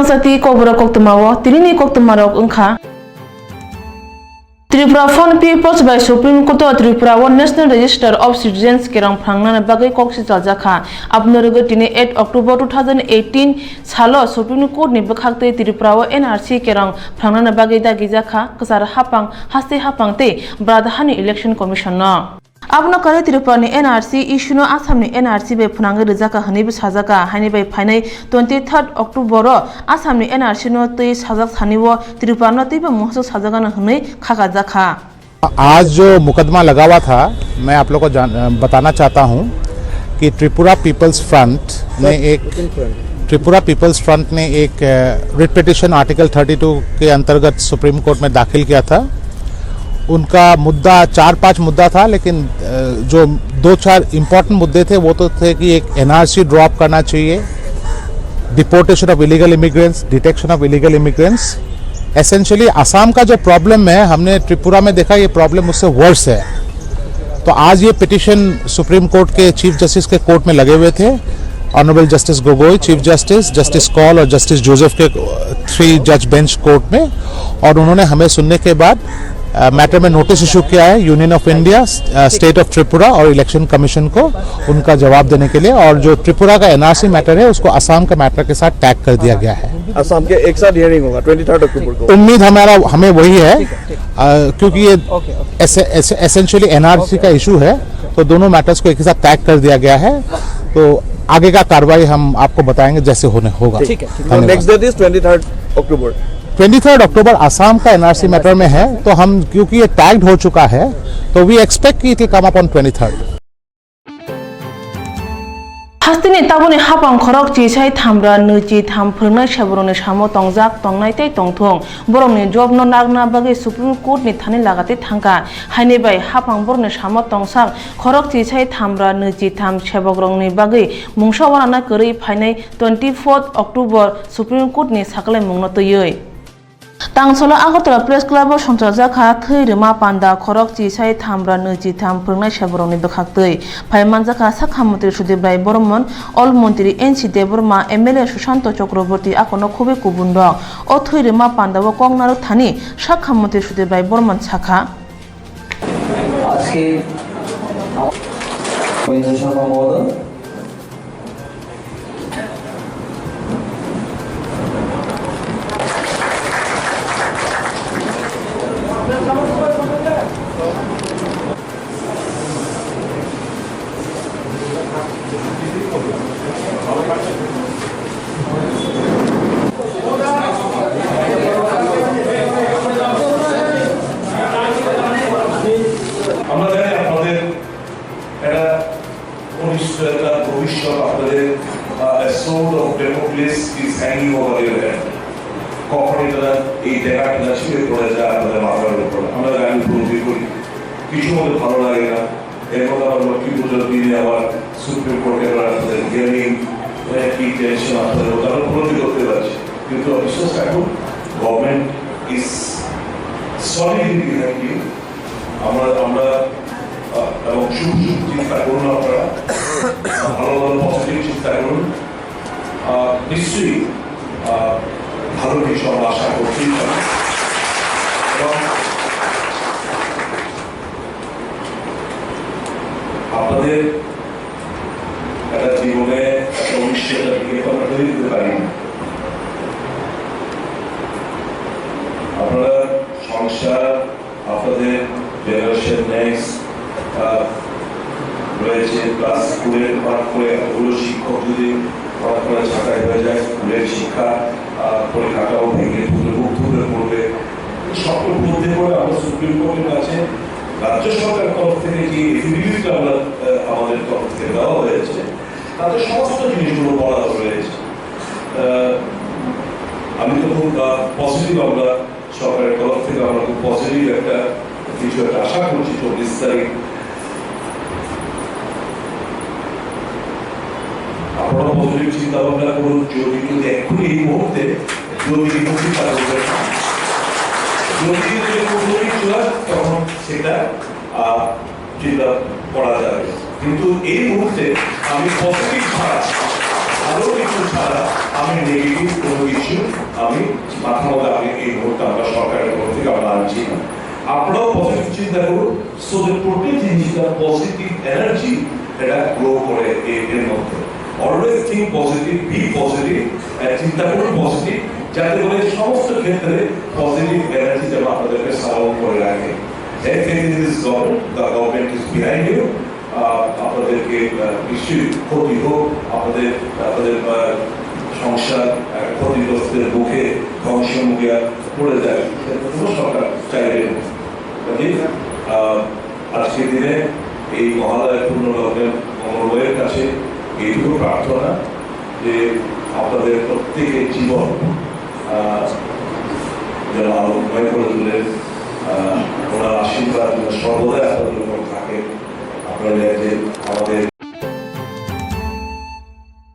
Swrangchati Kokborok Koktwma Trini Koktwmarok Ungkha Tripura Found Peoples by Supreme Court Tripura National Register of Citizens Kerang Prangnana Bagai Koksi Jaka Abnorgo Tini 8 October 2018 Salo Supreme Court ni Bakhakte Tripura NRC Kerang Prangnana Bagai Dagizaka Kasar Hapang Hasti Hapang Te Bradhani Election Commissioner Abna kare Tripura ni NRC issue no Assam ni NRC be phunang rizaka hani bi sajaka hani bai phainai 23rd October Assam ni NRC no tei sajak saniwo Tripura no tei mohso sajaka na hne khaka jakha आज जो मुकदमा लगा हुआ था मैं आप लोगों को बताना चाहता हूं कि त्रिपुरा पीपल्स फ्रंट ने एक रिट पिटीशन आर्टिकल 32 के अंतर्गत सुप्रीम कोर्ट में दाखिल किया था। उनका मुद्दा 4-5 मुद्दा था, लेकिन जो 2-4 इम्पोर्टेंट मुद्दे थे वो तो थे कि एक एनआरसी ड्रॉप करना चाहिए, deportation of illegal immigrants, detection of illegal immigrants. Essentially Assam का जो प्रॉब्लम है हमने त्रिपुरा में देखा, ये प्रॉब्लम उससे वर्स है। तो आज ये पिटीशन सुप्रीम कोर्ट के चीफ जस्टिस के कोर्ट में लगे हुए थे। Honourable justice Gogoi, chief justice, justice call और जस्टिस जोसेफ के 3 जज बेंच कोर्ट में, और उन्होंने हमें सुनने के बाद मैटर में नोटिस इशू किया है union of India, state of Tripura और इलेक्शन कमीशन को उनका जवाब देने के लिए। और जो त्रिपुरा का एनआरसी मैटर है उसको असम के मैटर के साथ टैग कर दिया गया है। असम के एक साथ हियरिंग होगा 23 अक्टूबर को। उम्मीद हमें वही है, क्योंकि ये एसेंशियली एनआरसी का इशू है, तो दोनों मैटर्स को एक साथ टैग कर दिया गया है। तो आगे का कार्रवाई हम आपको बताएंगे जैसे होगा। ठीक है। नेक्स्ट डेट इज 23 अक्टूबर। 23 अक्टूबर असम का एनआरसी मैटर में है, तो हम क्योंकि ये टैग्ड हो चुका है तो वी एक्सपेक्ट कि it will come up on 23rd। Hastini tabuni hapang khorok chisai thamra nuchi tham phungnai saboroni samo tongjak tongnai tei tongthong borokni job no nagna bagai Supreme Court ni thani lagate thangka haini bai hapang borokni samo tongsak khorok chisai thamra nuchi tham sebogrokni bagai mungsa warana koroi phainai 24th October Supreme Court ni saklai mungno toyoi Tangsolo Agartala Press Club Swrangchati thai rima panda khorok chisai thamra nuchi tham phungnai saboroni bakhaktoi phaimanjaka sakhamotri Sudebrai Bormon All Montri NC Deborma MLA Sushanto Chakraborty akono khobe kubundok o thai rima panda o kongnaru thani sakhamotri Sudebrai Bormon sakha আজকে পরিদর্শন মহোদয় a sword of Damocles is hanging over your head. কখনই তারা এই জায়গাটা ছিঁড়ে পড়ে যায় আমাদের মাথার উপর। আমরা জানি উপলব্ধি করি, কিছু মধ্যে ভালো লাগে না। এর মধ্যে আবার লক্ষ্মী পুজোর দিনে আবার সুপ্রিম কোর্টের আপনাদের হিয়ারিং, কি টেনশন আপনাদের আমরা উপলব্ধি করতে পারছি। কিন্তু বিশ্বাস রাখুন, government is solid behind you. আমরা এবং শুভ চিন্তা করুন, আপনারা ভালো ভালো পজিটিভ চিন্তা করুন। নিশ্চয়ই ভালো কিছু আমরা আশা করছি। এবং আপনাদের একটা জীবনে একটা অনিশ্চয়তা আমরা তৈরি দিতে পারি না। আপনারা সংসার, আপনাদের জেনারেশন নেক্সট রয়েছে, ক্লাস স্কুলের পাঠ করে এতগুলো শিক্ষক যদি পড়াশোনা ছাঁটাই হয়ে যায়, স্কুলের শিক্ষা পরীক্ষাটাও ভেঙে তুলে পড়বে। সকল মধ্যে করে আমরা সুপ্রিম কোর্টের কাছে রাজ্য সরকারের তরফ থেকে যে এফিডেভিটটা আমরা আমাদের তরফ থেকে দেওয়া হয়েছে, তাতে সমস্ত জিনিসগুলো বলা হয়েছে। আমি তো খুব পজিটিভ, আমরা সরকারের তরফ থেকে আমরা খুব পজিটিভ একটা কিছু একটা আশা করছি 24 তারিখ। আপনারা পজিটিভ চিন্তা ভাবনা করুন। যদি এক্ষুনি এই মুহূর্তে তখন সেটা চিন্তা করা যাবে, কিন্তু এই মুহূর্তে আমি পজিটিভ ছাড়া ভালো কিছু ছাড়া আমি নেগেটিভ কোনো কিছু আমি মাথা মধ্যে আমি এই মুহূর্তে আমরা সরকারের তরফ থেকে আমরা আনছি না। আপনারাও পজিটিভ চিন্তা করুন, সো দ্যাট প্রত্যেক জিনিসটা পজিটিভ এনার্জি এটা গ্রো করে এর মধ্যে। Always think positive, be positive, চিন্তা করুন পজিটিভ, যাতে করে সমস্ত ক্ষেত্রে পজিটিভ এনার্জি যেন আপনাদেরকে সারাউন্ড করে রাখে। Government is behind you. আপনাদেরকে নিশ্চয়ই ক্ষতি হোক, আপনাদের সংসার ক্ষতিগ্রস্তের মুখে ধ্বংসের মুখে পড়ে যায়, কোনো সরকার চাইবে না। আজকের দিনে এই মহালয়া পূর্ণলগ্নের মঙ্গলের কাছে এইটুকু প্রার্থনা যে আপনাদের প্রত্যেকের জীবন যেন আলোকময় করে তোলে, ওনার আশীর্বাদ সর্বদাই আপনাদের উপর থাকে। আপনারা যে আমাদের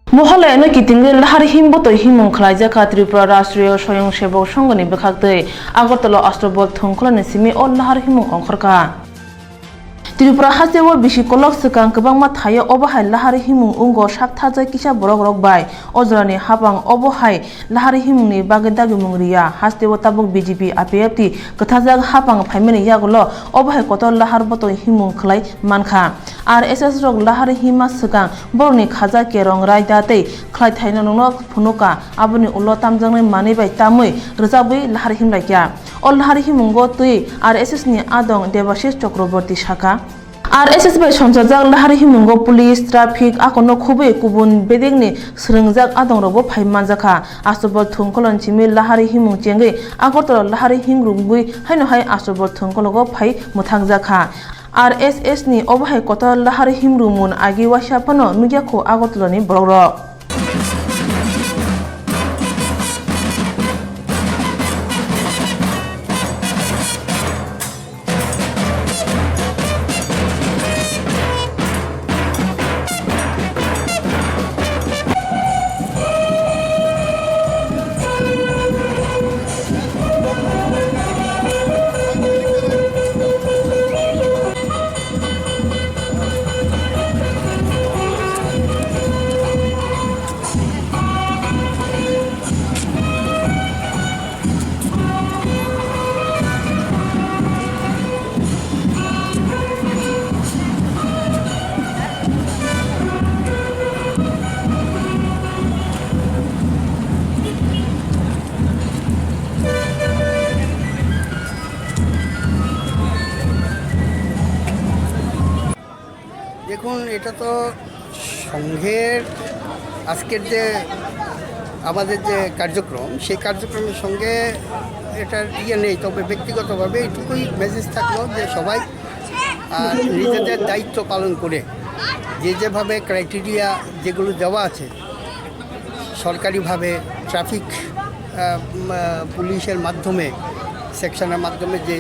মহালয়ানো কিতিংগে লাহারি হিমবত হিমং খলাইজাকা ত্রিপুরা রাষ্ট্রীয় স্বয়ংসেবক সংঘনি বেখাকতে আগরতলা অস্ত্রবল থংখলানি সিমি অ লাহারি হিমং অংখরকা ত্রিপুরা হাজেও বিশি কলক সেকাং কবাংমা থাयो অবহাই লাহারি হিমুং উঙ্গ সাকথাজাই কিসা বরক রক বাই অজরানি হাবাং অবহাই লাহারি হিমুংনি বাগে দাগি মুংরিয়া হাজতেও তাবুক বিজেপি আপিএফটি কথাজাগ হাবাং ফাইমেনি ইয়াগুলো অবহাই কত লাহার বত হিমুং খলাই মানখা আর এসএস রক লাহারি হিমা সেকাং বরনি খাজা কে রং রাইদাতে খলাই থাইনা নং ফুনুকা আবনি উল্ল তামজাংনি মানিবাই তামুই রজাবই লাহারি হিমলাইয়া অ লাহারি হিমুংগ তুই আর এসএস নি আদং দেবাশিস চক্রবর্তী শাখা আর এসএস বাই সংসাজাক লাহারি হিমুংগ পুলিশ ট্রাফিক আকনো খুবই কুবুন বেদেগনি স্রংজাক আদং রবো ফাইমানজাখা আস্রবল থংকলন চিমি লাহারি হিমুং চেঙ্গে আগরতলা লাহারি হিংরুংবুই হাইনো হাই আস্রবল থংকলগো ফাই মুথাংজাখা আর এসএস নি অবহাই কত লাহারি হিমরুমুন আগি ওয়াশাপনো নুজাখো আগরতলানি বড়রক দেখুন, এটা তো সংঘের আজকের যে আমাদের যে কার্যক্রম, সেই কার্যক্রমের সঙ্গে এটার নেই। তবে ব্যক্তিগতভাবে এইটুকুই মেসেজ থাকলো যে সবাই নিজেদের দায়িত্ব পালন করে যেভাবে ক্রাইটেরিয়া যেগুলো দেওয়া আছে সরকারিভাবে ট্রাফিক পুলিশের মাধ্যমে সেকশনের মাধ্যমে যে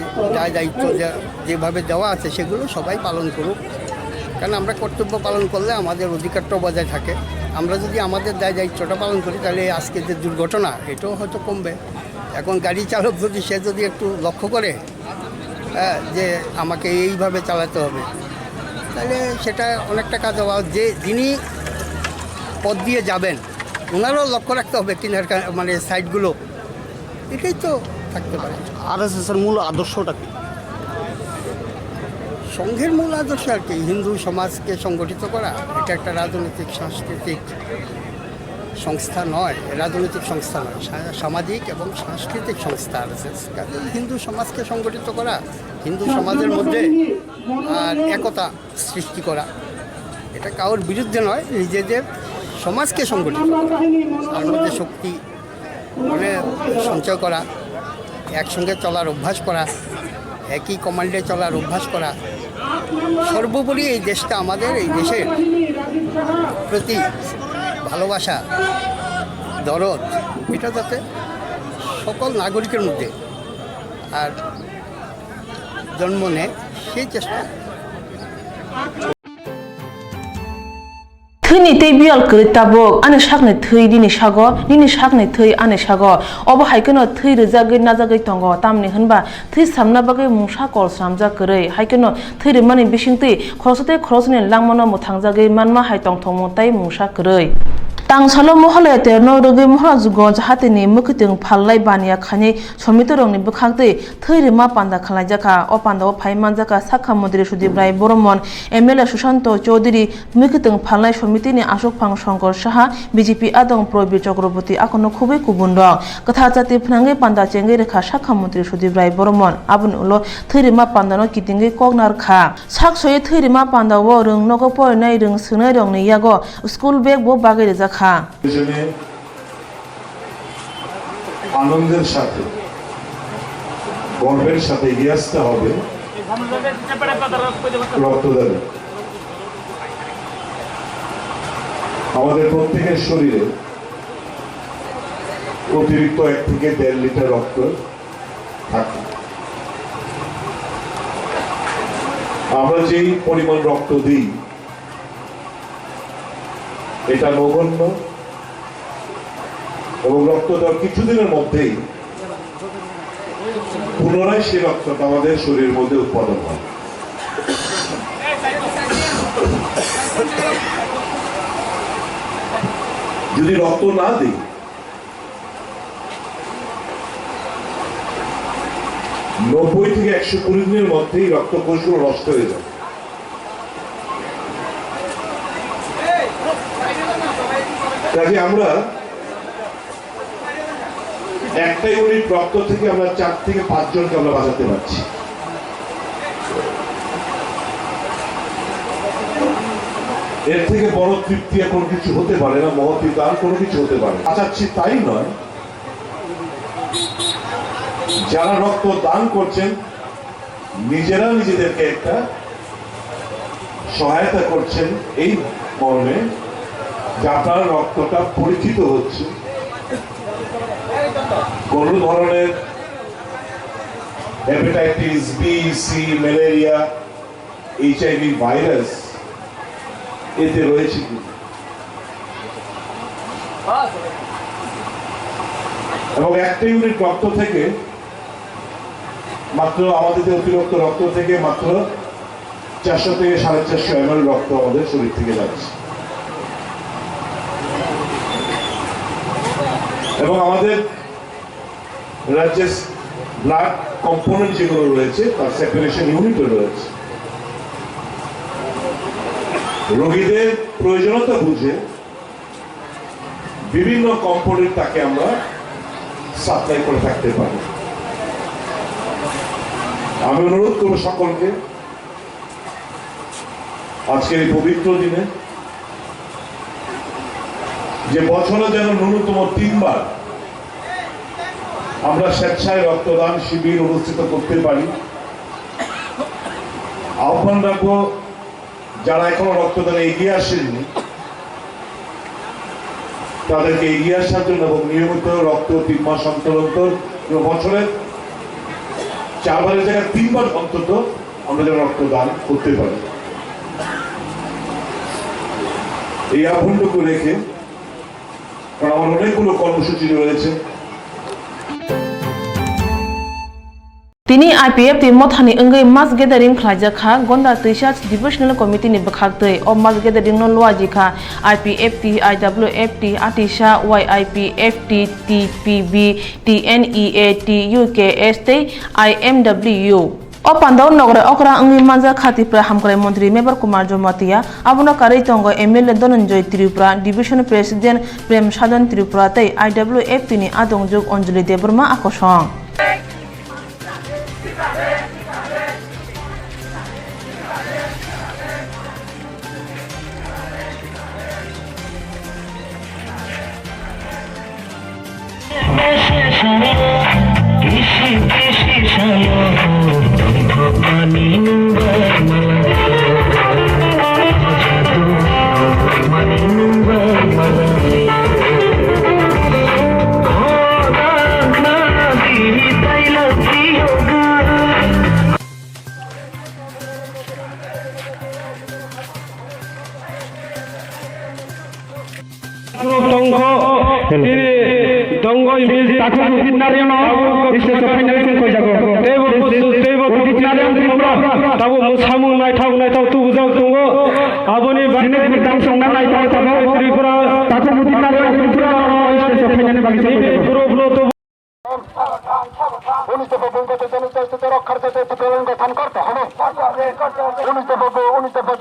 দায়িত্ব যেভাবে দেওয়া আছে সেগুলো সবাই পালন করুক। কারণ আমরা কর্তব্য পালন করলে আমাদের অধিকারটাও বজায় থাকে। আমরা যদি আমাদের দায়িত্বটা পালন করি তাহলে আজকে যে দুর্ঘটনা এটাও হয়তো কমবে। এখন গাড়ি চালক যদি সে যদি একটু লক্ষ্য করে যে আমাকে এইভাবে চালাতে হবে, তাহলে সেটা অনেকটা কাজ হওয়া। যিনি পথ দিয়ে যাবেন ওনারও লক্ষ্য রাখতে হবে কিনার মানে সাইডগুলো, এটাই তো থাকতে পারে। আরএসএসের মূল আদর্শটা কি? সংঘের মূল আদর্শ আর কি হিন্দু সমাজকে সংগঠিত করা। এটা একটা রাজনৈতিক সাংস্কৃতিক সংস্থা নয়, রাজনৈতিক সংস্থা নয়, সামাজিক এবং সাংস্কৃতিক সংস্থা আরএসএস। কাজে হিন্দু সমাজকে সংগঠিত করা, হিন্দু সমাজের মধ্যে আর একতা সৃষ্টি করা, এটা কারোর বিরুদ্ধে নয়, নিজেদের সমাজকে সংগঠিত করা, তার মধ্যে শক্তি মানে সঞ্চয় করা, একসঙ্গে চলার অভ্যাস করা, একই কমান্ডে চলার অভ্যাস করা। সর্বোপরি এই দেশটা আমাদের, এই দেশের প্রতি ভালোবাসা, দরদ, এটা যাতে সকল নাগরিকের মধ্যে আর জন্ম নেয় সেই চেষ্টা। থৈনি তৈ বিয়াল করি তাবক আনে সাকনে থৈ দিনি সাগ নিনি সাকনে থৈ আনে সাগ অব হাইকেন থৈ রোজাগৈ নাজাগৈ তঙ্গ তামনি হনবা থৈ সামনা বাগৈ मुसा कल सामजा करै हाइकेन थै माने बिसिंतै खरसते खरसने लांमनो मुथांजागै मानमा हाइ तंथंमो ताइ मुसा करै Tangsalo mohole te no rogi mohla jugo jahate ni mukiting phallai bania khani somitorong ni bukhakte thiri ma panda khalai jaka o panda o phaiman jaka sakha mondiri sudibrai boromon MLA Sushanto Chaudhary mukiting phallai somiti ni Ashok Phang Shankar Saha BJP adong Probir Chakraborty akono khubai kubun dong katha jati phrangai panda chengai rekha sakha mondiri sudibrai boromon abun ulo thiri ma panda no kitingai koknar kha saksoi thiri ma panda wo rung nogo poinai rung sunai rong ni yago school bag bo bagai reja আনন্দের সাথে গর্বের সাথে এগিয়ে আসতে হবে রক্তদানে আমাদের প্রত্যেকের শরীরে অতিরিক্ত 1 থেকে 1.5 লিটার রক্ত থাকে আমরা যেই পরিমাণ রক্ত দিই এটা নগণ্য এবং রক্ত দেওয়ার কিছুদিনের মধ্যেই পুনরায় সেই রক্তটা আমাদের শরীরের মধ্যে উৎপাদন হয় যদি রক্ত না দিই 90 থেকে 120 দিনের মধ্যেই রক্ত কোষগুলো নষ্ট হয়ে যায় কাজে আমরা একটা ইউনিট রক্ত থেকে আমরা 4 থেকে 5 জনকে আমরা বাঁচাতে পারছি এর থেকে বড় তৃপ্তি আর কোনো কিছু হতে পারে না মহৎ দান কোনো কিছু হতে পারে বাঁচাচ্ছি তাই নয় যারা রক্ত দান করছেন নিজেরা নিজেদেরকে একটা সহায়তা করছেন এই মর্মে যে আপনার রক্তটা পরিচিত হচ্ছে কোন ধরনের hepatitis B C malaria HIV virus এতে রয়েছে কি এবং একটা ইউনিট রক্ত থেকে মাত্র আমাদের অতিরিক্ত রক্ত থেকে মাত্র 400 থেকে 450 ml রক্ত আমাদের শরীর থেকে যাচ্ছে এবং আমাদের রাজ্যের ব্লাড কম্পোনেন্ট যেগুলো রয়েছে তার সেপারেশন ইউনিটও রয়েছে রোগীদের প্রয়োজনীয়তা বুঝে বিভিন্ন কম্পোনেন্ট তাকে আমরা সাপ্লাই করে থাকতে পারি আমি অনুরোধ করব সকলকে আজকের এই পবিত্র দিনে যে বছরে যেন ন্যূনতম 3 বার আমরা স্বেচ্ছায় রক্তদান শিবির অনুষ্ঠিত করতে পারি আহ্বান রাখবো যারা এখনো রক্তদানে এগিয়ে আসেননি তাদেরকে এগিয়ে আসার জন্য এবং নিয়মিত রক্ত 3 মাস অন্তর অন্তর বছরে 4 বারের জায়গায় 3 বার অন্তত আমরা যেন রক্তদান করতে পারি এই আহ্বানটুকু রেখে কারণ আমার অনেকগুলো কর্মসূচি রয়েছে Tini IPF ti mothani engai mass gathering khlaja kha gonda research devotional committee ni bakhaktei o mass gathering no loaji kha IPF ti IWF ti atisha YIPF ti TPB TNEA ti UKS ti IMW o pandau nogre okra engai manja khati pra hamkrai mantri Mebar Kumar Jomatia abono karei tongo MLA Dhananjay Tripura division president Prem Sadan Tripura tei IWF ti ni adongjok Anjali Debarma akosong Tongo is Taku Nariano, is a financial Kojago. They were Narian Timura, Tabu Musamu, Night Town, Night out to Tongo, Aboni, Banet, Tamson, Night out of Tripura, Taku Narian, is a financial অস্তিত্ব রক্ষার্থে প্রতিবেদন গঠন করতে হবে।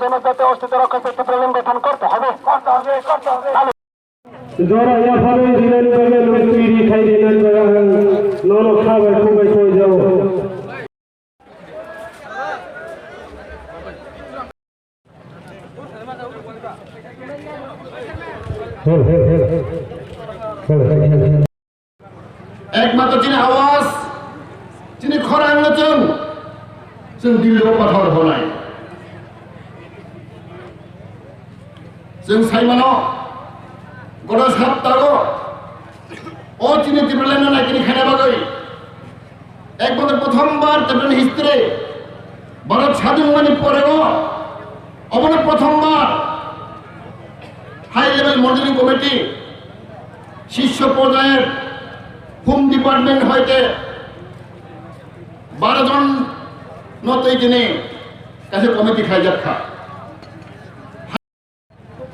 জনজাতি অস্তিত্ব রক্ষার্থে প্রতিবেদন গঠন করতে হবে। জরা ইয়া ফালে দিলেন বলে লুচি খাই দিলেন নন খাবে খুবই কই যাও একমাত্র যিনি আওয়াজ যিনি খরা আলোচন जों दिल्लीयाव पाथर होनाय जों साइमानाव गड़ा सप्ताह अचिनी टिप्रेलेन्ड नायकिनी खानाय बागै एकमात्र प्रथमबार टिप्रेलेन्ड हिस्ट्री भारत स्वाधीन माने परेও अबने प्रथमबार हाई लेवल मॉनिटरिंग कमिटी शीर्ष पर्यायर হোম ডিপার্টমেন্ট হইতে 12 জন নতই দিনে কাছে কমিটি খাইজাখা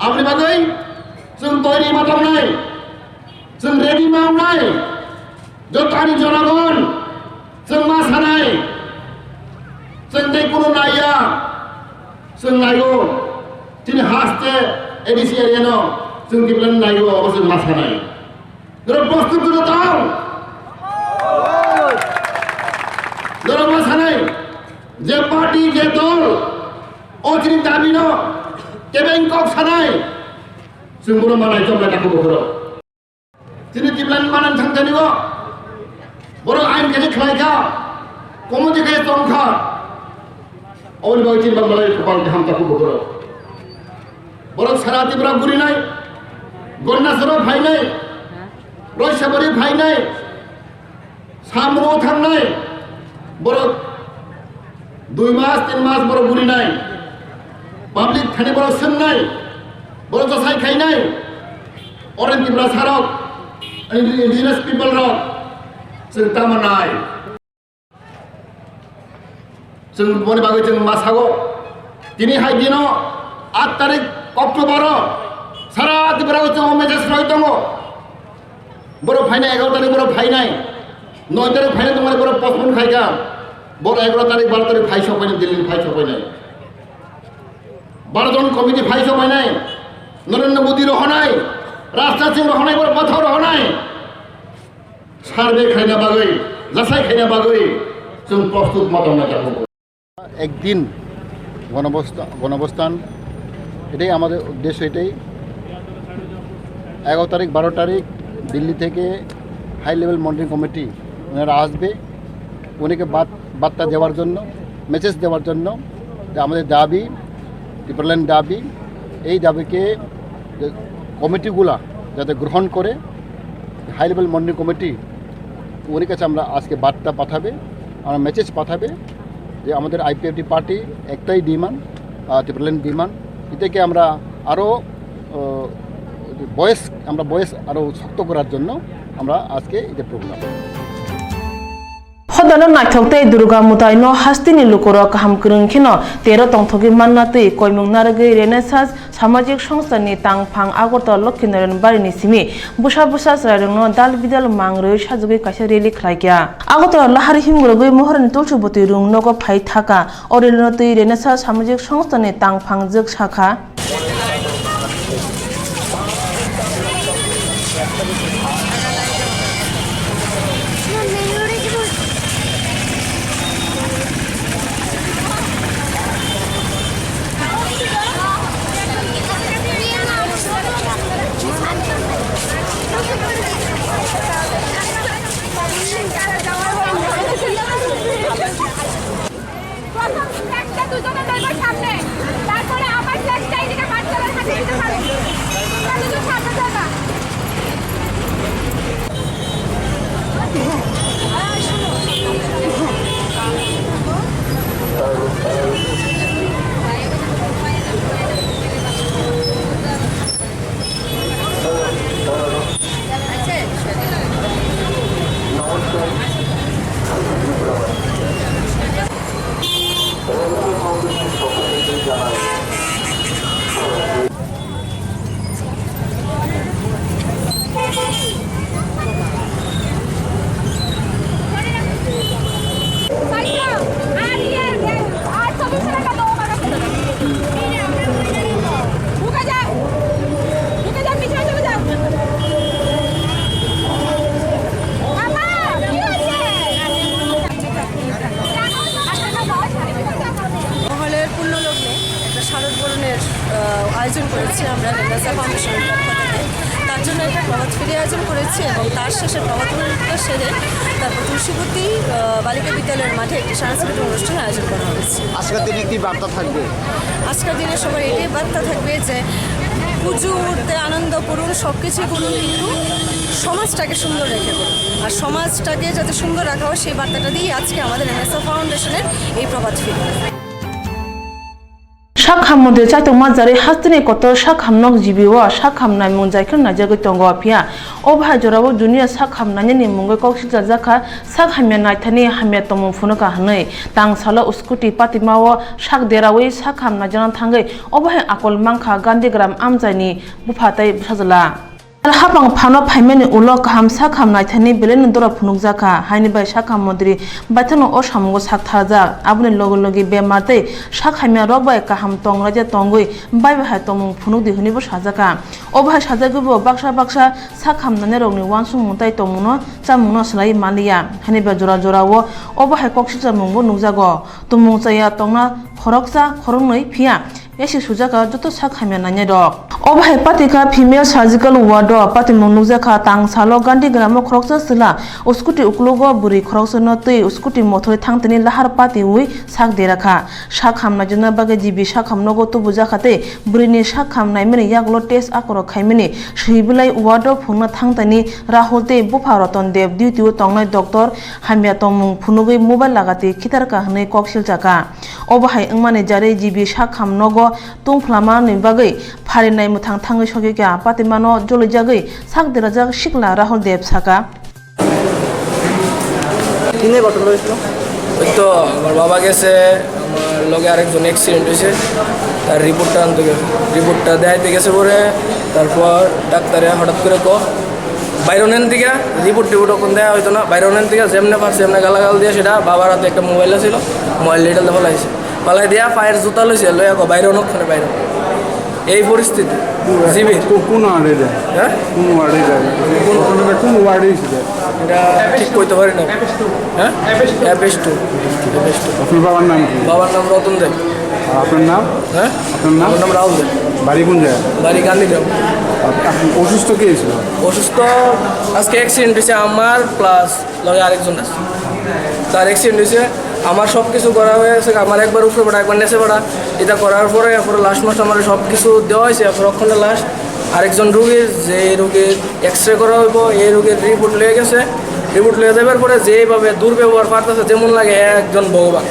আপনি বাগৈ जों তৈরি মাতাম নাই जों রেডি মাম নাই যতানি জনগণ जों मा सानाय जों दै কোনো নাইয়া जों नायगौ दिनै हासते एडिसि एरियानो जों दिब्लेन नायगौ अबसे मा सानाय जरा प्रस्तुत করে দাও जरा मा सानाय যে পার্টি যে দল অচিনি দাবি ন কেবেংকক সানাय जों बर' मानाय जमला दाखौ बखरो दिनै दिब्लेन मानान थांथानिगो बर' आइन केजे खालायखा कमिटि के तंखा अबनि बागै चिन बांलाय कपाल देहाम दाखौ बखरो बर' सारा दिब्रा गुरिनाय गन्नासर फायनाय रयसाबारि फायनाय सामरु थांनाय बर' 2 मास 3 मास बर' गुरिनाय पाब्लिक थाने बर' सोंनाय बर' जसाय खायनाय अरेन दिब्रा सारक इंडिजिनास पिपल रक जों तामानाय जों बनि बागै जों मासागो दिनैहाय दिनाव 8 तारिख अक्ट'बर सारा दिब्रा जों मेसेज रय दङ बर' फायनाय 11 तारिख बर' फायनाय 9 तारिख फायनाय दङ बर' पस्टपन खायगा बर' 11 तारिख 12 तारिख फाय सफायनाय दिल्ली फाय सफायनाय 12 जन कमिटि फाय सफायनाय नरेंद्र मोदी रहनाय राजनाथ सिंह रहनाय बर' बाथौ रहनाय सार्वे खायना बागै जासाय खायना बागै जों प्रस्तुत मातमना जागौ একদিন গণঅবস্থান এটাই আমাদের উদ্দেশ্য এটাই 11 তারিখ 12 তারিখ দিল্লি থেকে হাই লেভেল মনিটরিং কমিটি ওনারা আসবে উনিকে বার্তা দেওয়ার জন্য মেসেজ দেওয়ার জন্য যে আমাদের দাবি টিপ্রেল্যান্ড দাবি এই দাবিকে কমিটিগুলা যাতে গ্রহণ করে হাই লেভেল মনিটরিং কমিটি ওর কাছে আমরা আজকে বার্তা পাঠাবে আমরা মেসেজ পাঠাবে যে আমাদের আইপিএফটি পার্টি একটাই ডিমান্ড টিপ্রেল্যান্ড ডিমান্ড এটাকে আমরা আরও বয়স আরও শক্ত করার জন্য আমরা আজকে এটা programme Hodano naithoktai Durga mutai no hastini lukoro kaham krungkhino 13 tongthoki mannatui koimung naragei Renaissance samajik songstha ni tangphang Agartala Lokhinaren barini simi busa srairungno dal bidal mangroi sajugui kaisa rally khlaikya Agartala lahari himgrogui mohorni tulsuboti rung nogo phai thaka orilnotui Renaissance samajik songstha ni tangphang jog shakha মেসা ফাউন্ডেশনের পক্ষ থেকে। তার জন্য একটা প্রভাত ফেরি আয়োজন করেছি এবং তার শেষে প্রভাত ফেরিটা সেরে তারপর তুলসীপতি বালিকা বিদ্যালয়ের মাঠে একটি সাংস্কৃতিক অনুষ্ঠান আয়োজন করা হয়েছে। আজকের দিনে কি বার্তা থাকবে? আজকের দিনে সবার এটাই বার্তা থাকবে যে পুজোতে আনন্দ করুন, সব কিছুই করুন, কিন্তু সমাজটাকে সুন্দর রেখে করুন। আর সমাজটাকে যাতে সুন্দর রাখা হয় সেই বার্তাটা দিয়ে আজকে আমাদের মেসা ফাউন্ডেশনের এই প্রভাত ফেরি। শাখামদের চাইতংমা জারি হাস্তিনি কত শাখামনক জিবিও শাখামনাই মুনজাইখর নাজাগৈ তঙ্গ আফিয়া অভাই জরাবো দুনিয়া শাখামনানি নি মুঙ্গৈ কক্সিজার জাখা শাখামিয়া নাইথানি হামিয়া তমং ফুনকা হাनै তাংসালো উস্কুটি পাতিমাও শাক দেরাওই শাখামনা জানান थांगै অভাই আকল মাংখা গান্ধীগ্রাম আমজাইনি বুফাতাই সাজলা হাপাং ফানো फाइमेनि उलो kaham साखाम नाइथानि बेलेन दरा फुनुक जाखा हाइनि बाय साखाम मन्त्रि बाथनो ओ सामगो साथाजा आबुनि लोगो लोगि बेमारते साखामिया रक बाय kaham तंगराजे तंगै बाय बाय तमु फुनुक दिहुनिबो साजाका अबाय साजागोबो बाक्सा साखाम नाने रगनि वानसुं मुंताय तमुनो चामुनो सलाय मालिया हाइनि बाय जरा जरावो अबाय कक्सिजा मुंगो नुजागो तुमुंचाया तंगना खरकजा खरंनै फिया एसे सुजाका जतो साखामिया नाने रक अबाय पातिका फीमेल सर्जिकल वार्ड पाति मुनुजाखा तांसालो गांधीग्राम खरकसा सिला उस्कुटी उक्लोगो बुरि खरकसनो तै उस्कुटी मथरै थांतनि लाहार पाति उइ साक देराखा साक हामना जन बागे जिबि साक हामनगो तो बुजाखाते बुरिनि साक हामनाय मेनि यागलो टेस्ट आकरो खाइमेनि सैबुलाय वार्ड फुंना थांतनि राहुलते बुफा रतन देव डिउटी तंनाय डॉक्टर हामिया तंमुं फुनुगै मोबाइल लागाते खितारका हनै कक्सिल जाका अबाहाय अंमाने जारे जिबि साक हामनगो तुंफ्लामा नै बागै फारिनाय मुथां थांगै सगैका पातिमानो जलैजागै साक देराजाग शिकला राहुल देव साका কিনে ঘটনা হয়েছিল? ওই তো আমার বাবা গেছে, আমার লগে আরেকজন অ্যাক্সিডেন্ট হয়েছে, তার রিপোর্টটা আনতে গেছে, রিপোর্টটা দেখাইতে গেছে পরে তারপর ডাক্তারে হঠাৎ করে বাইরনের দিকে রিপোর্ট ওখান দেওয়া হইতো না, বাইরনের দিকে যেমনে পারছে এমনি গালাগাল দিয়ে সেটা বাবার হাতে একটা মোবাইল ছিল, মোবাইল লিটালে ফলাইছে, ফলাই দিয়া পায়ের জুতা লইছে লইয়া বাইরনক্ষণে বাইর এই পরিস্থিতি। জিবি কোন ওয়ার্ডে যায়? হ্যাঁ কোন ওয়ার্ডে যায়? কোন ওয়ার্ডে ছিল এটা ঠিক কইতে পারি না। হ্যাঁ অ্যাপেস্টু। আপনার বাবার নাম কি? বাবার নাম রতন দেব। আপনার নাম? হ্যাঁ আপনার নাম? আমার নাম রাহুল দেব। বাড়ি কোন জায়গায়? বাড়ি গান্ধীগ্রাম। অসুস্থ কে ছিল? অসুস্থ আজকে অ্যাক্সিডেন্ট হয়েছে আমার প্লাস লগে আরেকজন আছে, তার অ্যাক্সিডেন্ট হয়েছে। আমার সব কিছু করা হয়েছে, আমার একবার উপরে পড়া একবার নেচে পড়া, এটা করার পরে এরপরে লাস্ট মাস আমার সব কিছু দেওয়া হয়েছে। এরপর ওখানে লাস্ট আরেকজন রুগীর যে রুগীর এক্সরে করা হইব এই রুগীর রিপোর্ট লিয়ে গেছে, রিপোর্ট লিয়ে যাবার পরে যেভাবে দুর্ব্যবহার পারতেছে যেমন লাগে একজন ভগবান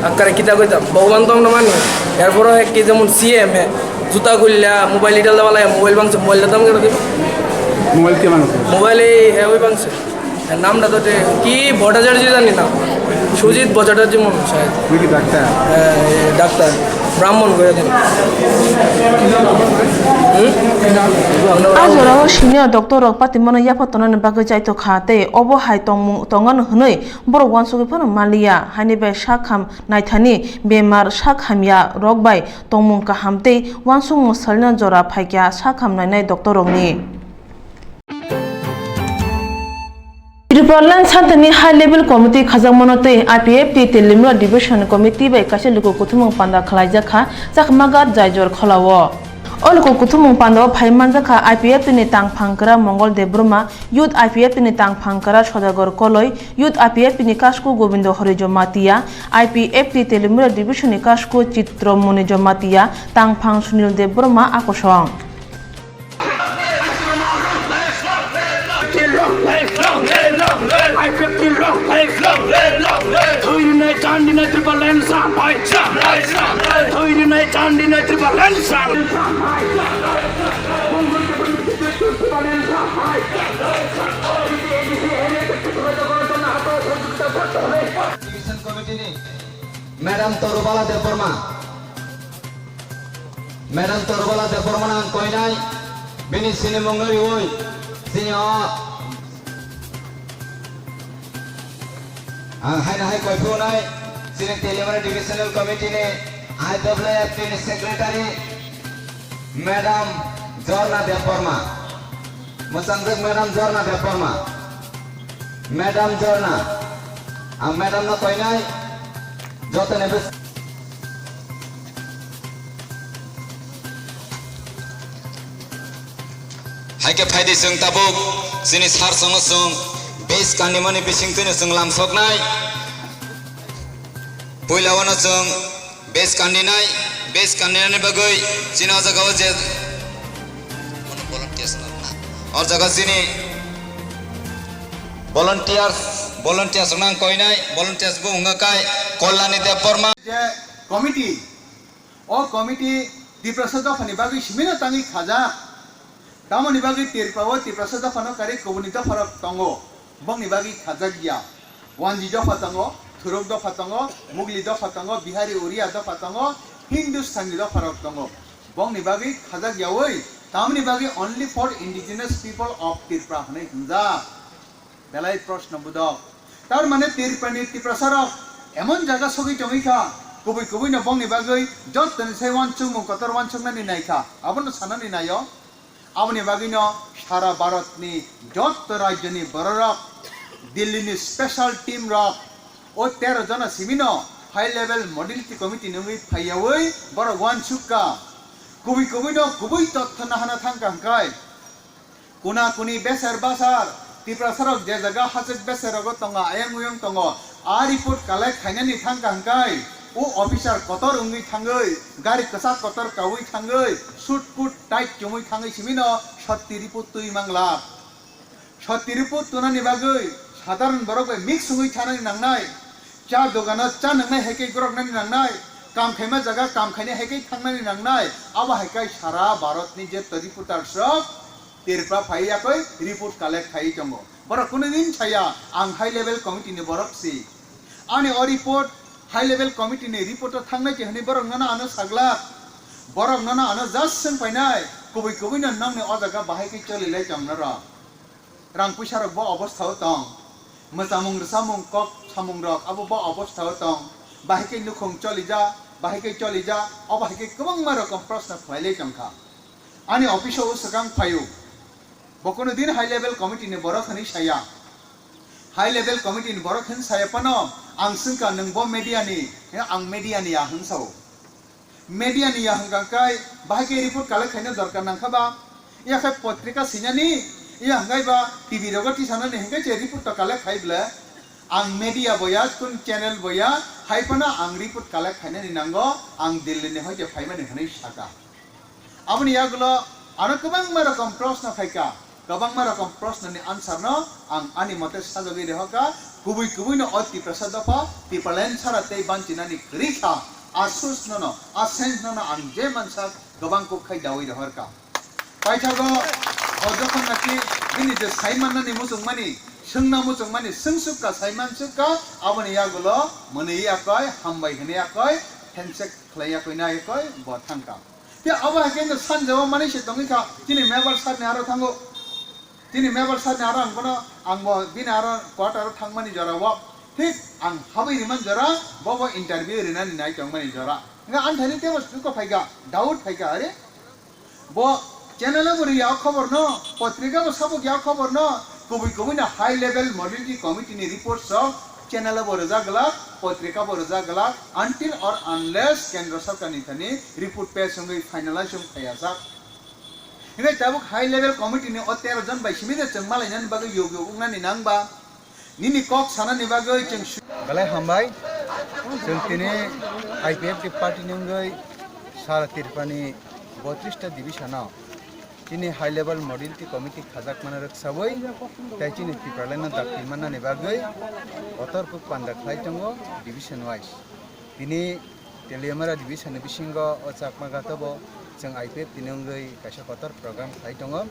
আকারে কিতা কইতাম, ভগবান তো আমরা মানি। এরপরে কি যেমন সিএম জুতা খুললা মোবাইল লিটাল দেওয়া লাগে, মোবাইল ভাঙছে, মোবাইলটা দাম কেন দিব? মোবাইল কে ভাঙছে? মোবাইল এই ওই ভাঙছে, নামটা তো কি ভট্টাচার্য জানি না, সুজিত ভট্টাচার্য মনে হয়। তুই কি ডাক্তার? ডাক্তার ব্রাহ্মণ করে দেন। आजराव सिनिया डॉक्टर पातिमनो याफतन बागै जायतो खाते अबहाय तंगन हनै बर वानसुगैफोर मालिया हानिबाय साखाम नायथानि बेमार साखामिया रगबाय तंमुं काहामते वानसुं मसलना जरा फाइक्या साखाम नायनाय डॉक्टर रंगनि त्रिपुराland सानथानि हाई लेभेल कमिटि खाजामनते आईपीएफ तेलिमरा डिविजन कमिटि बाय कासे लोगो कुथुमं पान्दा खलायजाखा जाखमागा जायजर खलावो अलको कुथुमं पान्दा फाइमान जाखा आईपीएफ नि तांगफांकरा मंगल देब्रमा युथ आईपीएफ नि तांगफांकरा सदागर कलय युथ आईपीएफ नि कास्को गोविंद हरिजो मातिया आईपीएफ तेलिमरा डिविजन नि कास्को चित्रमणि जमातिया तांगफां सुनील देब्रमा आकर्षण मैडम तरुबाला देवबर्मा नाम कोइनाय बिनि सिने मंगरी ओय सिने हाय कोइफुनाय सिने तेलिमरा डिविजनल कमिटी ने आईडब्ल्यूएफ नि सेक्रेटरी मैडम जर्ना देवबर्मा मुसंजक मैडम जर्ना देवबर्मा मैडम जर्ना मैडम न कोइनाय जतने बस haike phaide sung tabuk sini sar songo sung base kandi mani bising tune sung lam soknai poilawano sung base kandi nai bagoi sini jaga je kono volunteers na or jaga sini volunteers nang koinai volunteers bu ngakai kollani deporma যে committee ও committee ত্রিপ্রাসাদ funny বাকি সিমিনা তাঙ্গি খাজা তামনি বাকি তীরপাও ত্রিপ্রাসাদ Fanon কারি কবুনিতা ফারক তঙ্গো বংনি বাকি খাজা গিয়া ওয়ানজি দফা তঙ্গো থুরক দফা তঙ্গো মুগলি দফা তঙ্গো বিহারি ওড়িয়া দফা তঙ্গো হিন্দুস্তানি দফা রক তঙ্গো বংনি বাকি খাজা গিয়া ওই তামনি বাকি only for indigenous people of Tripura হনে হিংজা বেলাই প্রশ্ন বুদক তার মানে ত্রিপ্রানি ত্রিপ্রাসারক এমন জায়গা সবই টঙ্গিখা কবি না বংনি বাগৈ যতন সেই ওয়ানচুং মু কতর ওয়ানচুং নানি নাইখা আবন সানানি নাইও আবনি বাগিনো সারা ভারতনি যত রাজ্যনি বড়রক দিল্লিনি স্পেশাল টিম রক ও 13 জন Cimino high level modality committee নঙ্গি ফাইয়াওই বড় ওয়ানচুকা কবি নো কবি তথ্য নাহানা থাঙ্কা হাঙ্কাই কোনা কোনি বেসার বাসার ত্রিপ্রাসারক যে জায়গা হাজক বেসারগ তঙ্গা আয়াং উয়ং তঙ্গ आ रिपोर्ट कालेक्ट खाइनानि थांका हांकाय उ ऑफिसर कतर उंगि थांगै गारि कसा कतर कावै थांगै सुट कुट टाइट जमै थांगै सिमिनो सत्ति रिपोर्ट तुइ मांगला सत्ति रिपोर्ट तुनानि बागै साधारण बरक मिक्स हुइ थानानि नांनाय चा दगान चा नांनाय हेकै गरकनानि नांनाय काम खाइमा जागा काम खाइने हेकै थांनानि नांनाय आबा हेकै सारा भारतनि जे रिपोर्टार सब तेरपा फाइयाकै रिपोर्ट कालेक्ट खाइ दंगो बरक कुनै दिन छाया आं हाई लेभेल कमिटिनि बरकसि आनी ओ रिपोर्ट हाई लेवल कमिटी ने रिपोर्ट थांनाय के हने बरक नना आनो सागला बरक नना आनो जस्ट जों फाइनाय कबि न नंने ओ जागा बाहाय के चलिलाय जमना र रां पैसा रक बो अवस्थाव दं मोजामुं रसामुं कक सामुं रक आबो बो अवस्थाव दं बाहाय के नुखं चलिजा अब बाहाय के गोबां रकम प्रश्न फैले जंखा आनी अफिसाव सगां फायु बकोनो दिन हाई लेवल कमिटी ने बरक हनि साया हाई लेवल कमिटी नि बरक हन सायापनो आं सुंका नंबो मीडियानि आं मीडियानि या हंसाव मीडियानि या हंगाकाय बाहाय के रिपोर्ट कालेक्ट खाइनो दरकार नांखाबा याखै पत्रिका सिनानि या हंगायबा टीवी रगति सानानि हंगाय जे रिपोर्ट कालेक्ट खाइब्ला आं मीडिया बया कुन चैनल बया हाइपना आं रिपोर्ट कालेक्ट खाइनानि नांगो आं दिल्लीनि हय जे फाइमानि हनै साका आबनि यागलो आरो गोबां रकम प्रश्न फाइका गोबां रकम प्रश्ननि आन्सार न आं आनि मते साजगि रहका गुबै न अति प्रसादफा पिपलेन साराते बांचिनानि रिखा आसुस न आसेन्स न आं जे मानसा गोबां को खाइ दावै रहरका पाइथागो अजखन नाकि बिनि जे साइमाननि मुसुंमानि सोंना मुसुंमानि सोंसुका साइमानसुका आबनि यागलो मनै याकय हामबाय हने याकय हेन्डशेक खलायाकय नायकय बथांका ते अबा केन सानजाव माने से दंगिका तिनि मेबार सारनि आरो थांगो तिनी मेबर सारनि आरो आंबो आंबो बिन आरो क्वार्टर थांमानि जरा वा ठीक आं हाबै रिमान जरा बबो इंटरव्यू रिनानि नाय तंमानि जरा nga anthani te was ko phaiga doubt phaiga are bo channel bori ya खबर न पत्रिका को सब क्या खबर न कबि ना हाई लेवल मॉडलिटी कमिटी नि रिपोर्ट सब चैनल बर जागला पत्रिका बर जागला अनटिल और अनलेस केंद्र सरकार नि थनि रिपोर्ट पे संगे फाइनलाइज खाया जा हिने ताबुक हाई लेवल कमिटी नि 13 जन बाइसिमि दे जों मालायनानि बागै योग उंनानि नांबा निनि कक सानानि बागै जों गलाय हामबाय जों तिनि आईपीएफ पार्टी नंगै सारा तिरपानि 32 टा डिविजनाव तिनि हाई लेवल मॉडलिटी कमिटी खाजाक माना रखसाबै ताइचिनि तिप्रालायना दाखिमानानि बागै अतरपुक पान्दाख्लाय दंगो डिविजन वाइज तिनि तेलियामारा डिविजन बिसिंगो अचाकमा गातबो जों आईपीएफ तिनंगै कायसा कतर प्रोग्राम खाय दंगो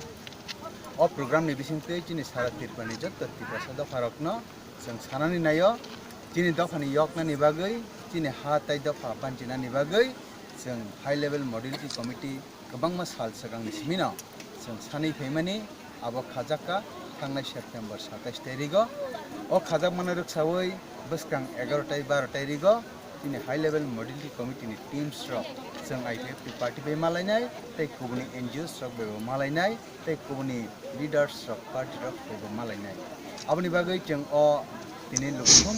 अ प्रोग्राम नि बिसिंतै तिनि सारा तिरपानि जत तिप्रासाद फारकनो जों सानानि नायो तिनि दफानि यकनानि बागै तिनि हा ताइ दफा बान्जिनानि बागै जों हाई लेवल मॉडलिटी कमिटी गोबां साल सिगांनि सिमिनो जों सानै फैमानि आबो खाजाका थांनाय सेप्टेम्बर 27 तारिखो अ खाजाक माने रखसावै बसकां 11 तारिख 12 तारिखो तिनि हाई लेवल मॉडलिटी कमिटी नि टीम्स रक जों आईपीएफ पार्टी बे मालायनाय तै कुबनि एनजीओस रक बे मालायनाय तै कुबनि लीडर्स रक पार्टी रक बे मालायनाय आबनि बागै जों अ तिनि लुखुम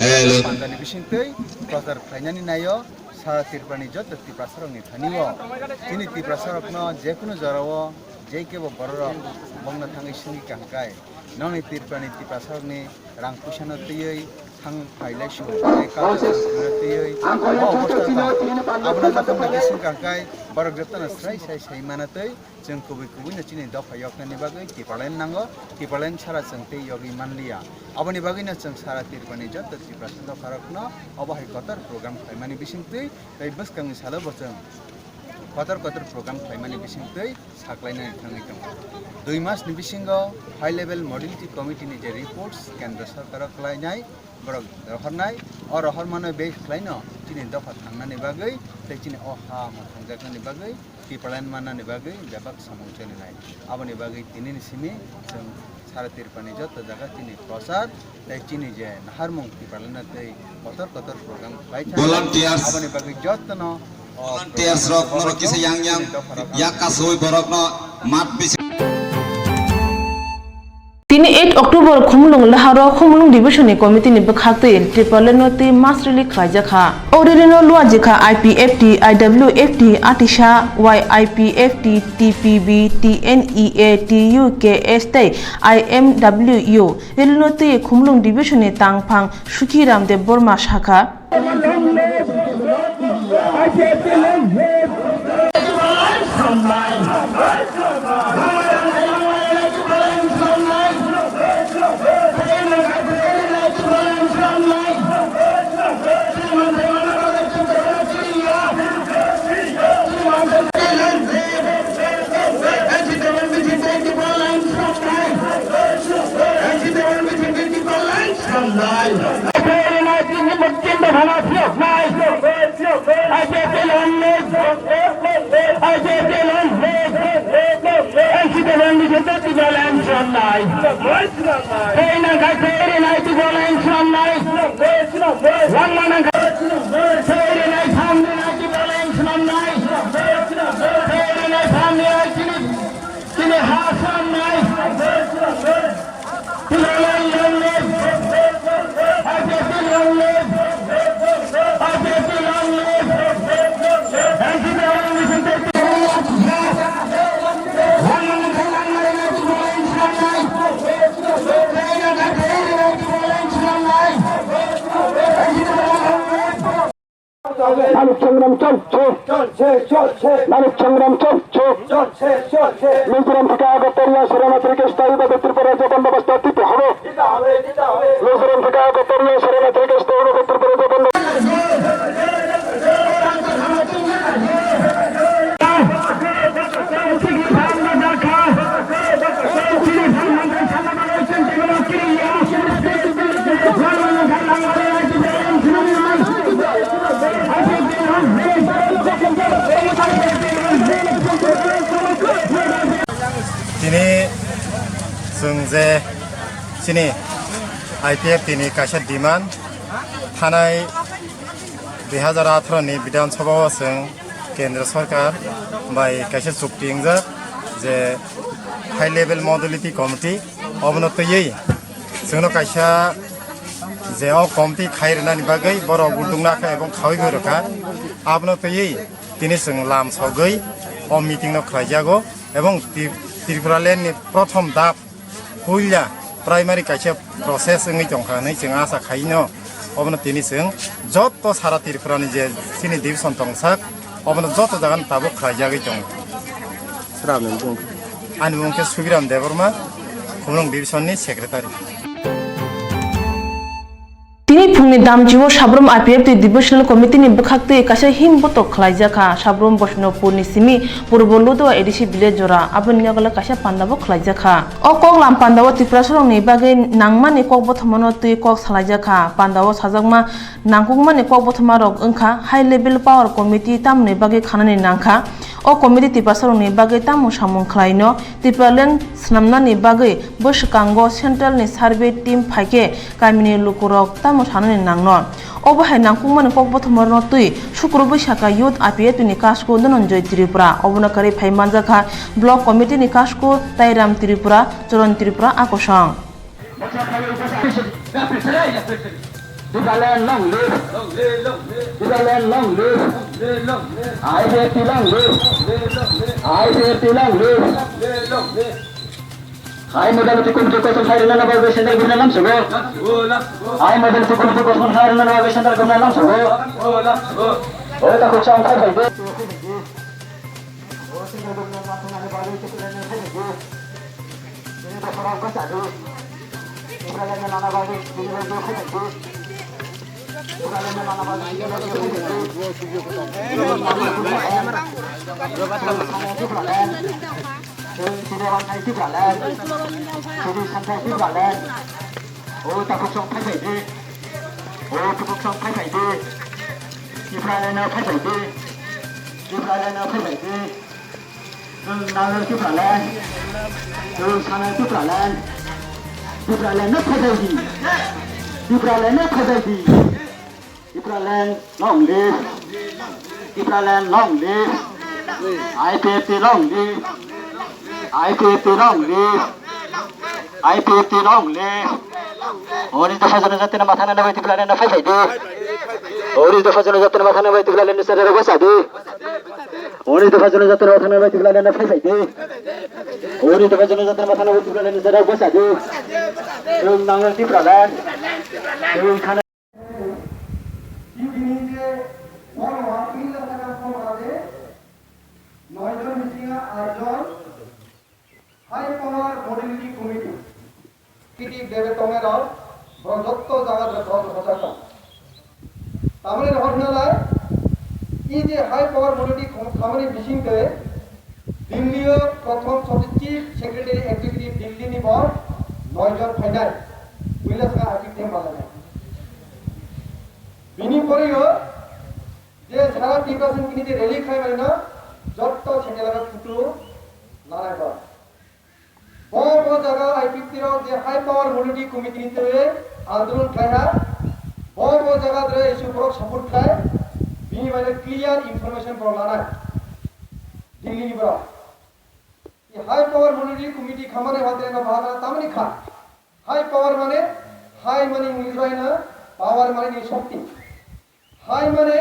पान्दानि बिसिंतै प्रचार खायनानि नायो सारा तिरपानि जत तिप्रासारकनि थानियो तिनि तिप्रासारकनो जेकुनु जराव जे के बरर बंगना थांगै सिंगि कांकाय नंनि तिरपानि तिपासरनि रां पुसानो तैयै थां फाइलाय सुंगाय कालचार तैयै अबस्था आबना जाखन लगे सिं कांकाय बर ग्रेप्ताना स्राय साय साय मानातै जों कुबै नचिनि दफा यकनानि बागै टिपालेन नांगो टिपालेन सारा जोंते यगि मानलिया अबनि बागैनो जों सारा तिरपानि जत तिपासन दफारकनो अबहाय कतर प्रोग्राम खायमानि बिसिंतै दै बसकांनि सालो बचों कतर प्रोग्राम खायमानि बिसिंतै साख्लायनानै थाङै दं 2 मासनि बिसिंगो हाई लेभेल मडेलिटी कमिटिनि जे रिपोर्ट्स केन्द्र सरकारक खालायनाय बरक रहरनाय और रहरमानो बे खालायनो तिनि दफा थांनानै बागै तै तिनि अहा मथंजाकनि बागै टिपालेन माननानै बागै बेबाक सामौचेनाय आबनि बागै तिनिनि सिमी जों सारा तिरपानि जत जागा तिनि प्रसाद तै तिनि जे नाहारमुं टिपालेन तै कतर प्रोग्राम खालाय आबनि बागै जतनो volunteers rok no kisa yang yakasoi borok no mat bisi তিনি 8 অক্টোবর খুমলুং লাহার খুমলুং ডিভিশনি কমিটিনি বখাতে টিপালেনতি মাসরিলি খাইজাখা ওরিরিনো লুয়াজিখা আইপিএফটি আইডব্লিউএফটি আটিশা ওয়াইআইপিএফটি টিপিবি টিএনইএ টিইউকেএস তাই আইএমডব্লিউইউ রিলিনতি খুমলুং ডিভিশনি তাংফাং সুখিরাম দেব বর্মা শাখা মানব সংগ্রাম চলছে মানব সংগ্রাম চলছে মিজোরাম থেকে আগত শরণার্থীকে স্থায়ীভাবে ত্রিপুরা রাজ্য বন্দোবস্ত দিতে হবে মিজোরাম থেকে আগত শরণার্থীকে স্থায়ীভাবে ত্রিপুরা রাজ্য বন্দোবস্ত Ini sungze sini IPF ini kaisa demand thanai 2018 ni Bidhan Sabha sung Kendra Sarkar bai kaisa chukti ingjak je high level modality committee obno tei sungno kaisa je o committee khairnani bagai borok budungna kha ebong khawai gorokha abno tei tini sung lam sogoi o meeting no khlaijago ebong Tiripuraland ni prothom dap huilya primary kaisa process ngi jongkha nei jeng asa khaino obno tini sung jotto sara Tiripurani je sini division tongsak obno jotto jagan tabo khaijagi jong sramen jong ani mungke Subiram Deborma Khumlung division ni secretary তিনি ফুংনি দামজিও Sabroom IPF divisional কমিটিনি বখাকতে কাছে হিমবত খলাইজাখা সাবরম বৈষ্ণবপুরনি সিমি পূর্ব লুদো ADC বিলে জরা আবন্যগলা কাছে পান্দাবো খলাইজাখা অ cock লাম পান্দাবো ত্রিপুরা সরংনি বাগে নাংমানি কক বথমনো তুই কক সালাইজাখা পান্দাবো সাজাকমা নাংকুকমানি কক বথমা রক ওংখা হাই লেভেল পাওয়ার কমিটি তামনি বাগে খানানি নাংখা অ কমিটি ত্রিপুরা সরংনি বাগে তামু সামুং খলাইনো ত্রিপুরালেন স্নামনানি বাগে বসকাঙ্গ সেন্ট্রালনি সার্ভে টিম ফাইকে কামিনি লুকুরক তামু সানানি নাংনো অবহাই নাংকুকমানি কক বথমরনো তুই শুক্র বৈশাখা youth IPF ni kasko Dhananjay Tripura অবনাকারী ফাইমানজাখা ব্লক কমিটিনি kasko তাইরাম ত্রিপুরা চরণ ত্রিপুরা আকর্ষণ Vivaland long live. Vivaland long live. I say long live. I say long live. Hai modal tukun tukun hari nana bagai sendal guna lam sugo. Hai modal tukun tukun hari nana bagai sendal guna lam sugo. Oh tak kucang kai kai deh. Oh tak kucang kai kai deh. Oh tak kucang kai kai deh. Vivaland kai kai deh. Vivaland kai kai deh. Nang Vivaland. Sana Vivaland. Vivaland nak kai deh. Vivaland nak kai deh. Vivaland long live. Vivaland long live. IPFT long live. IPFT long live. IPFT long live. Oris dafa jana matha na nabai Vivaland na phai phai de. Oris dafa jana matha na nabai Vivaland na sare gosa de. Oris dafa jana matha na nabai Vivaland na phai phai de. Oris dafa jana matha na nabai Vivaland na sare gosa de. Yung nang Vivaland. Yung khana high power modality committee কিটি দেবে তোমেরা ব্রজত্ব জায়গা ব্রজ হজাতা তামলে ঘটনালায় এই যে high power modality খামারি missing করে দিল্লিও প্রথম সচিব সেক্রেটারি এক্সিকিউটিভ দিল্লি নিবর 9 জন ফাইনাল উইলাসকা আর্টিকেল বানালে বিনি পরেও যে সারা 3% কিনি যে রেলি খাই মানে না যত ছেলেরা ফুটু লড়াই করে বড় জায়গা আইপিসির যে হাই পাওয়ার মনিটরি কমিটি নিতে আন্দোলন খায়া বড় জায়গা ধরে ইস্যু করক সাপোর্ট খায় বিনি মানে ক্লিয়ার ইনফরমেশন পাওয়া লানা দিল্লি নিবরা এই হাই পাওয়ার মনিটরি কমিটি খামারে হাতে না ভাগা তামনি খা হাই পাওয়ার মানে হাই মানে ইংলিশ হয় না পাওয়ার মানে শক্তি হাই মানে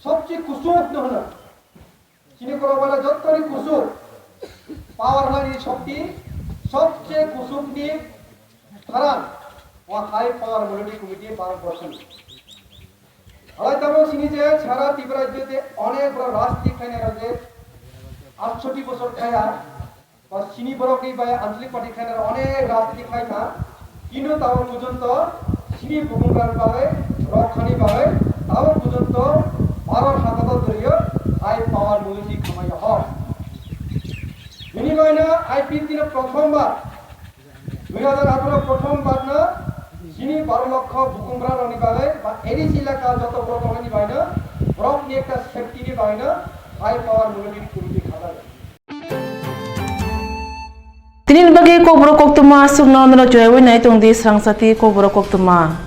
সবচেয়ে কুসুম না চিনি করা বলে যতই কুসুম পাওয়ার মানে শক্তি সবচেয়ে কুসুম দিয়ে হারান ও হাই পাওয়ার মনিটরি কমিটি 12% হয়তো চিনি যে সারা ত্রিপুরা রাজ্যতে অনেক বড় রাজনীতি খাই না যে 68 বছর খায়া বা চিনি বড়কি বা আঞ্চলিক পার্টি খাই না অনেক রাজনীতি খাই না কিন্তু তাও পর্যন্ত চিনি ভূমিকার পাবে রক্ষণী পাবে তাও পর্যন্ত 12 শতাব্দী ধরে হাই পাওয়ার মনিটরি কমাই হয় বিনিময় না আইপিসির প্রথমবার 2018 প্রথমবার না চিনি 12 লক্ষ ভূমিকার নিবালে বা এরিস এলাকা যত বড় নিবাই না ব্রক নিয়ে একটা সেফটি নিবাই না হাই পাওয়ার মনিটরি কমিটি খাবার Tinin bagi Kokborok Koktwma sukna nana joy wenai tong di Swrangchati Kokborok Koktwma.